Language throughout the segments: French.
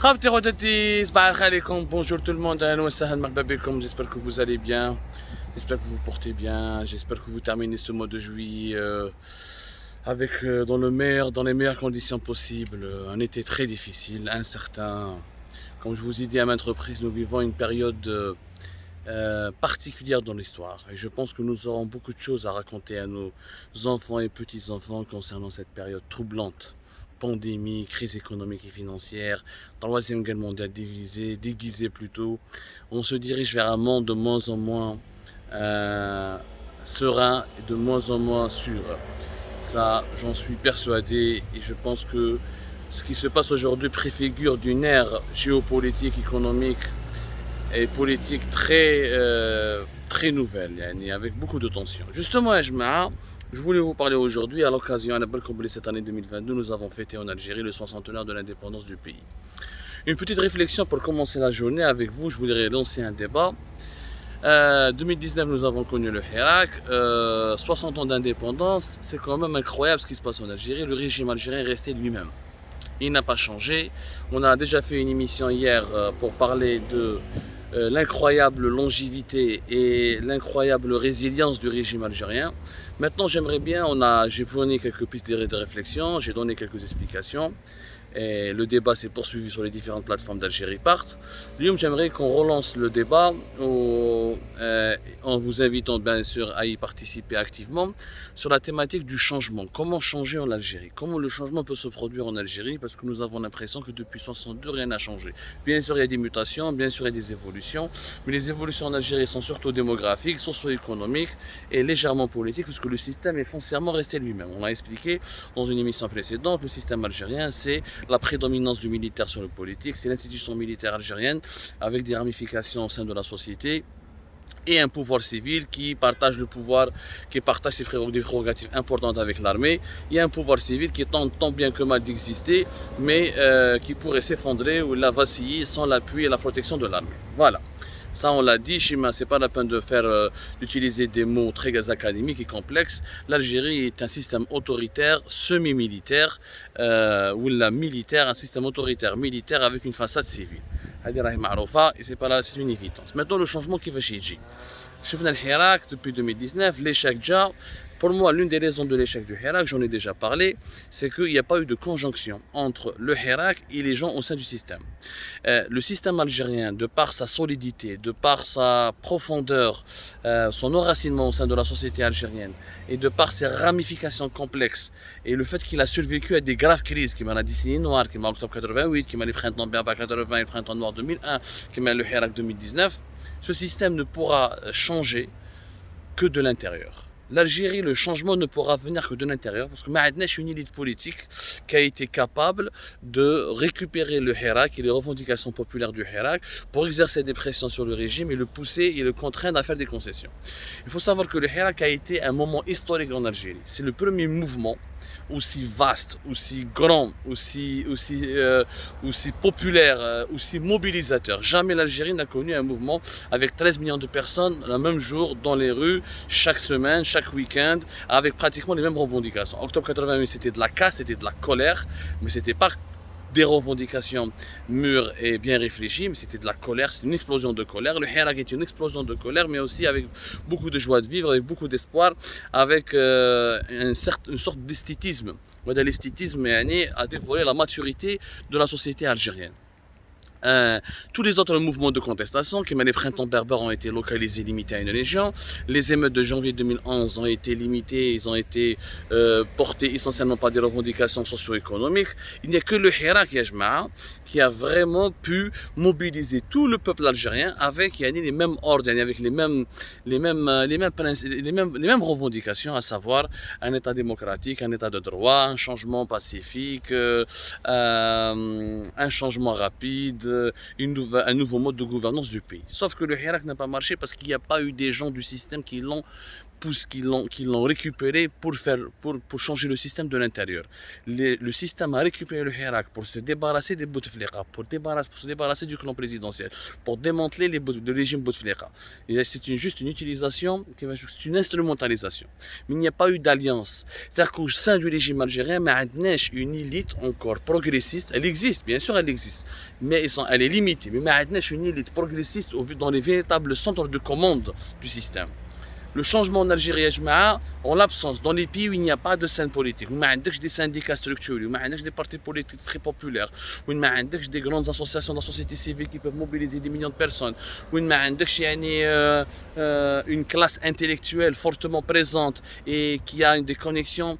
Khabti Rodati, Sbahar Khalikum, bonjour tout le monde, Ahlan wa sahlan, marhaba bikum, j'espère que vous allez bien, j'espère que vous vous portez bien, j'espère que vous terminez ce mois de juillet avec dans dans les meilleures conditions possibles, un été très difficile, incertain. Comme je vous ai dit à maintes reprises, nous vivons une période particulière dans l'histoire et je pense que nous aurons beaucoup de choses à raconter à nos enfants et petits-enfants concernant cette période troublante. Pandémie, crise économique et financière, troisième guerre mondiale déguisée plutôt. On se dirige vers un monde de moins en moins serein et de moins en moins sûr. Ça, j'en suis persuadé et je pense que ce qui se passe aujourd'hui préfigure d'une ère géopolitique, économique et politique très nouvelle, yani, avec beaucoup de tensions. Justement, Ajma, je voulais vous parler aujourd'hui à l'occasion, à la belle cette année 2022, nous avons fêté en Algérie le 60e de l'indépendance du pays. Une petite réflexion pour commencer la journée avec vous, je voudrais lancer un débat. 2019, nous avons connu le Hirak, 60 ans d'indépendance, c'est quand même incroyable ce qui se passe en Algérie. Le régime algérien est resté lui-même. Il n'a pas changé. On a déjà fait une émission hier pour parler de l'incroyable longévité et l'incroyable résilience du régime algérien. Maintenant, j'aimerais bien, j'ai fourni quelques pistes de réflexion, j'ai donné quelques explications. Et le débat s'est poursuivi sur les différentes plateformes d'Algérie Part. J'aimerais qu'on relance le débat en vous invitant bien sûr à y participer activement sur la thématique du changement. Comment changer en Algérie? Comment le changement peut se produire en Algérie? Parce que nous avons l'impression que depuis 62, rien n'a changé. Bien sûr, il y a des mutations, bien sûr, il y a des évolutions. Mais les évolutions en Algérie sont surtout démographiques, socio-économiques et légèrement politiques, parce que le système est foncièrement resté lui-même. On l'a expliqué dans une émission précédente, le système algérien, c'est la prédominance du militaire sur le politique, c'est l'institution militaire algérienne avec des ramifications au sein de la société et un pouvoir civil qui partage le pouvoir, qui partage ses prérogatives importantes avec l'armée. Il y a un pouvoir civil qui tente tant bien que mal d'exister, mais qui pourrait s'effondrer ou la vaciller sans l'appui et la protection de l'armée. Voilà. Ça, on l'a dit, Chima, c'est pas la peine d'utiliser des mots très académiques et complexes. L'Algérie est un système autoritaire, semi-militaire, ou la militaire, un système autoritaire militaire avec une façade civile. Et c'est pas là, c'est une évidence. Maintenant, le changement qui va chez J. شفنا الحراك depuis 2019, l'échec déjà. Pour moi, l'une des raisons de l'échec du Hirak, j'en ai déjà parlé, c'est qu'il n'y a pas eu de conjonction entre le Hirak et les gens au sein du système. Le système algérien, de par sa solidité, de par sa profondeur, son enracinement au sein de la société algérienne, et de par ses ramifications complexes, et le fait qu'il a survécu à des graves crises, qui m'a la décennie noire, qui m'a octobre 88, qui m'a les printemps Berba 80 et le printemps noir 2001, qui m'a le Hirak 2019, ce système ne pourra changer que de l'intérieur. L'Algérie, le changement ne pourra venir que de l'intérieur parce que maintenant, une élite politique qui a été capable de récupérer le Hirak et les revendications populaires du Hirak pour exercer des pressions sur le régime et le pousser et le contraindre à faire des concessions. Il faut savoir que le Hirak a été un moment historique en Algérie. C'est le premier mouvement aussi vaste, aussi grand, aussi populaire, aussi mobilisateur. Jamais l'Algérie n'a connu un mouvement avec 13 millions de personnes le même jour dans les rues, chaque semaine, chaque week-end, avec pratiquement les mêmes revendications. Octobre 88, c'était de la casse, c'était de la colère, mais c'était pas des revendications mûres et bien réfléchies, mais c'était de la colère, c'est une explosion de colère. Le Hirak est une explosion de colère, mais aussi avec beaucoup de joie de vivre, avec beaucoup d'espoir, avec une sorte d'esthétisme. L'esthétisme a dévoilé la maturité de la société algérienne. Tous les autres mouvements de contestation, qui les printemps berbères, ont été localisés, limités à une région. Les émeutes de janvier 2011 ont été limitées, ils ont été portés essentiellement par des revendications socio-économiques. Il n'y a que le Hirak Yajma qui a vraiment pu mobiliser tout le peuple algérien avec les mêmes ordres, avec les mêmes revendications, à savoir un État démocratique, un État de droit, un changement pacifique, un changement rapide, un nouveau mode de gouvernance du pays. Sauf que le Hirak n'a pas marché parce qu'il n'y a pas eu des gens du système qui l'ont qui l'ont récupéré pour changer le système de l'intérieur. Le système a récupéré le Hirak pour se débarrasser des Bouteflika, pour se débarrasser du clan présidentiel, pour démanteler le régime Bouteflika. C'est juste une utilisation, c'est une instrumentalisation. Mais il n'y a pas eu d'alliance. C'est-à-dire qu'au sein du régime algérien, il y a une élite encore progressiste. Elle existe, bien sûr, elle existe. Mais elle est limitée. Mais il y a une élite progressiste dans les véritables centres de commande du système. Le changement en Algérie, en l'absence, dans les pays où il n'y a pas de scène politique, où il y a des syndicats structurés, où il y a des partis politiques très populaires, où il y a des grandes associations de la société civile qui peuvent mobiliser des millions de personnes, où il y a une classe intellectuelle fortement présente et qui a des connexions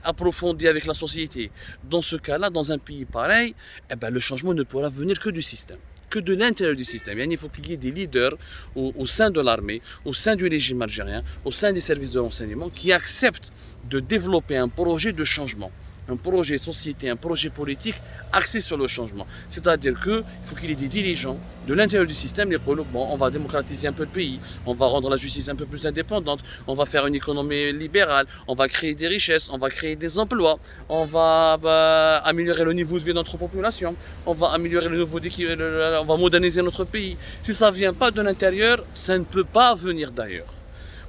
approfondies avec la société. Dans ce cas-là, dans un pays pareil, le changement ne pourra venir que du système, que de l'intérieur du système. Il faut qu'il y ait des leaders au sein de l'armée, au sein du régime algérien, au sein des services de renseignement qui acceptent de développer un projet de changement, un projet de société, un projet politique axé sur le changement. C'est-à-dire qu'il faut qu'il y ait des dirigeants de l'intérieur du système, on va démocratiser un peu le pays, on va rendre la justice un peu plus indépendante, on va faire une économie libérale, on va créer des richesses, on va créer des emplois, on va améliorer le niveau de vie de notre population, on va améliorer on va moderniser notre pays. Si ça ne vient pas de l'intérieur, ça ne peut pas venir d'ailleurs.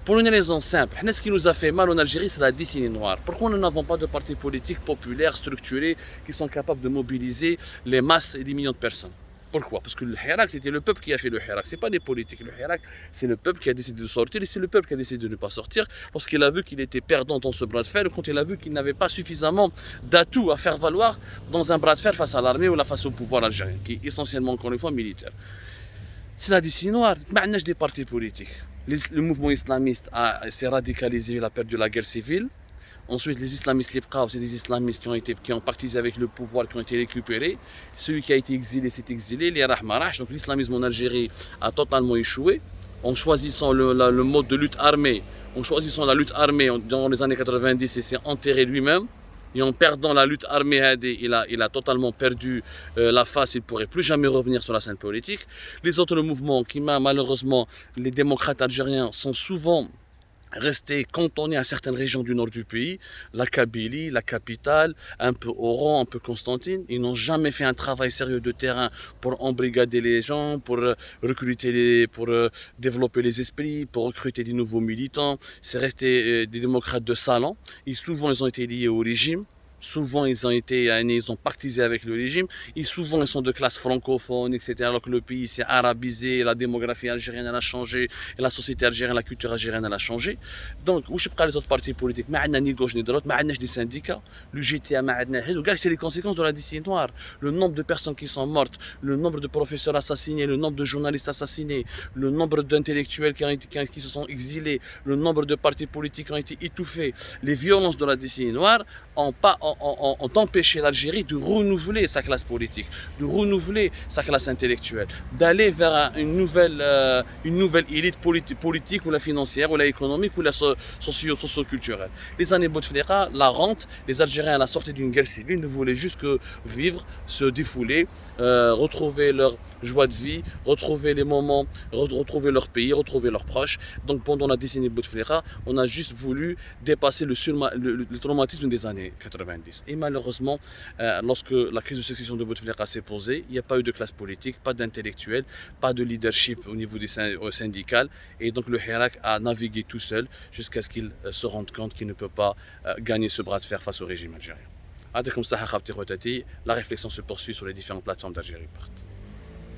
Pour une raison simple, ce qui nous a fait mal en Algérie, c'est la décennie noire. Pourquoi nous n'avons pas de partis politiques populaires, structurés, qui sont capables de mobiliser les masses et des millions de personnes? Pourquoi? Parce que le Hirak, c'était le peuple qui a fait le Hirak, ce n'est pas les politiques. Le Hirak, c'est le peuple qui a décidé de sortir et c'est le peuple qui a décidé de ne pas sortir lorsqu'il a vu qu'il était perdant dans ce bras de fer, quand il a vu qu'il n'avait pas suffisamment d'atouts à faire valoir dans un bras de fer face à l'armée ou face au pouvoir algérien, qui est essentiellement, encore une fois, militaire. C'est la décennie noire, il n'y a pas des partis politiques. Le mouvement islamiste s'est radicalisé, il a perdu la guerre civile. Ensuite, les islamistes libres, c'est des islamistes qui ont partisé avec le pouvoir, qui ont été récupérés. Celui qui a été exilé s'est exilé, les rahmarash. Donc l'islamisme en Algérie a totalement échoué. En choisissant le mode de lutte armée, dans les années 90, il s'est enterré lui-même. Et en perdant la lutte armée, il a totalement perdu la face, il ne pourrait plus jamais revenir sur la scène politique. Les autres mouvements malheureusement, les démocrates algériens sont souvent restés cantonnés à certaines régions du nord du pays, la Kabylie, la capitale, un peu Oran, un peu Constantine. Ils n'ont jamais fait un travail sérieux de terrain pour embrigader les gens, pour recruter, pour développer les esprits, pour recruter des nouveaux militants. C'est resté des démocrates de salon. Et souvent, ils ont été liés au régime. Souvent, ils ont partisé avec le régime. Et souvent, ils sont de classe francophone, etc. Alors que le pays s'est arabisé, la démographie algérienne elle a changé, et la société algérienne, la culture algérienne elle a changé. Donc, où je parle les autres partis politiques, ni gauche ni droite, des syndicats, l'UGTA, regarde, c'est les conséquences de la décennie noire. Le nombre de personnes qui sont mortes, le nombre de professeurs assassinés, le nombre de journalistes assassinés, le nombre d'intellectuels qui se sont exilés, le nombre de partis politiques qui ont été étouffés, les violences de la décennie noire ont empêché l'Algérie de renouveler sa classe politique, de renouveler sa classe intellectuelle, d'aller vers une nouvelle élite politique ou la financière ou la économique ou la socio-culturelle. Les années Bouteflika, la rente, les Algériens à la sortie d'une guerre civile ne voulaient juste que vivre, se défouler, retrouver leur joie de vie, retrouver les moments, retrouver leur pays, retrouver leurs proches. Donc pendant la décennie Bouteflika, on a juste voulu dépasser le traumatisme des années 90. Et malheureusement, lorsque la crise de succession de Bouteflika s'est posée, il n'y a pas eu de classe politique, pas d'intellectuels, pas de leadership au niveau des syndical. Et donc le Hirak a navigué tout seul jusqu'à ce qu'il se rende compte qu'il ne peut pas gagner ce bras de fer face au régime algérien. La réflexion se poursuit sur les différentes plateformes d'Algérie Part.